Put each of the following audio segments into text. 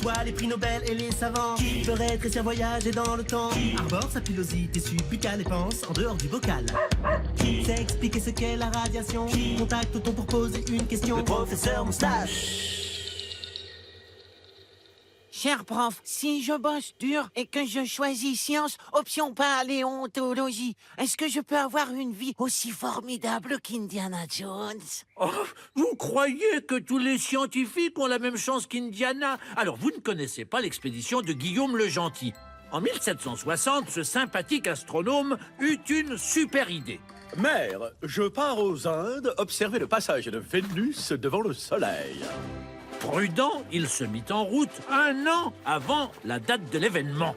voit les prix Nobel et les savants qui veut rétrécir, voyager dans le temps, arbore sa pilosité subbuccale et pense en dehors du bocal. Qui sait expliquer ce qu'est la radiation, contacte ton pour poser une question. Le professeur Moustache. Cher prof, si je bosse dur et que je choisis science, option paléontologie, est-ce que je peux avoir une vie aussi formidable qu'Indiana Jones? Oh, vous croyez que tous les scientifiques ont la même chance qu'Indiana? Alors, vous ne connaissez pas l'expédition de Guillaume le Gentil. En 1760, ce sympathique astronome eut une super idée. Mère, je pars aux Indes observer le passage de Vénus devant le Soleil. Prudent, il se mit en route 1 an avant la date de l'événement.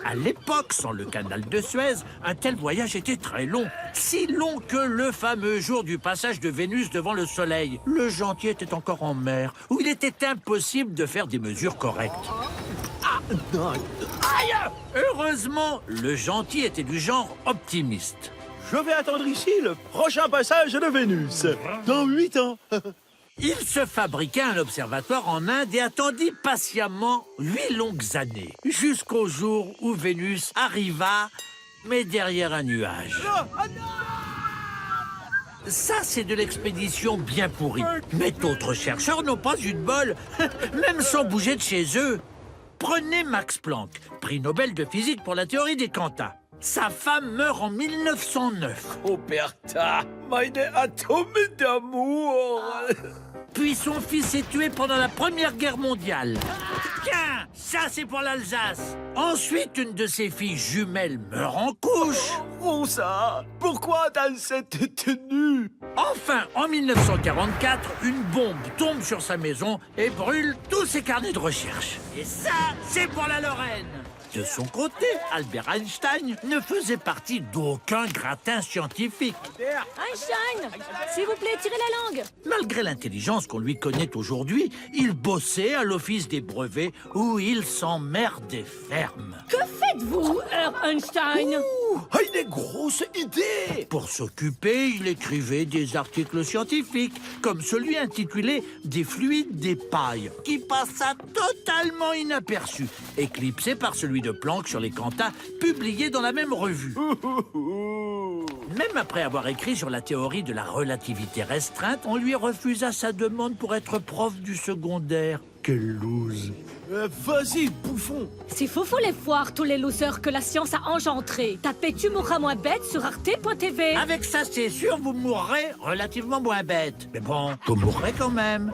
À l'époque, sans le canal de Suez, un tel voyage était très long. Si long que le fameux jour du passage de Vénus devant le Soleil. Le Gentil était encore en mer, où il était impossible de faire des mesures correctes. Aïe! Heureusement, le Gentil était du genre optimiste. Je vais attendre ici le prochain passage de Vénus. Dans 8 ans. Il se fabriqua un observatoire en Inde et attendit patiemment 8 longues années, jusqu'au jour où Vénus arriva, mais derrière un nuage. Ça, c'est de l'expédition bien pourrie. Mais d'autres chercheurs n'ont pas eu de bol, même sans bouger de chez eux. Prenez Max Planck, prix Nobel de physique pour la théorie des quanta. Sa femme meurt en 1909. Oh, Bertha, meine Atome d'amour. Puis son fils est tué pendant la Première Guerre mondiale. Tiens, ça c'est pour l'Alsace. Ensuite, une de ses filles jumelles meurt en couche. Rosa, pourquoi dans cette tenue? Enfin, en 1944, une bombe tombe sur sa maison et brûle tous ses carnets de recherche. Et ça, c'est pour la Lorraine. De son côté, Albert Einstein ne faisait partie d'aucun gratin scientifique. Einstein, s'il vous plaît, tirez la langue. Malgré l'intelligence qu'on lui connaît aujourd'hui, il bossait à l'office des brevets où il s'emmerdait ferme. Que faites-vous, Herr Einstein? Une grosse idée. Pour s'occuper, il écrivait des articles scientifiques, comme celui intitulé « Des fluides des pailles », qui passa totalement inaperçu, éclipsé par celui de Planck sur les quantas, publié dans la même revue. Même après avoir écrit sur la théorie de la relativité restreinte, on lui refusa sa demande pour être prof du secondaire. Quelle loose! Vas-y, bouffon. C'est faux les foires, tous les losers que la science a engendrés. Tapez Tu mourras moins bête sur arte.tv. Avec ça, c'est sûr, vous mourrez relativement moins bête. Mais bon, vous mourrez quand même.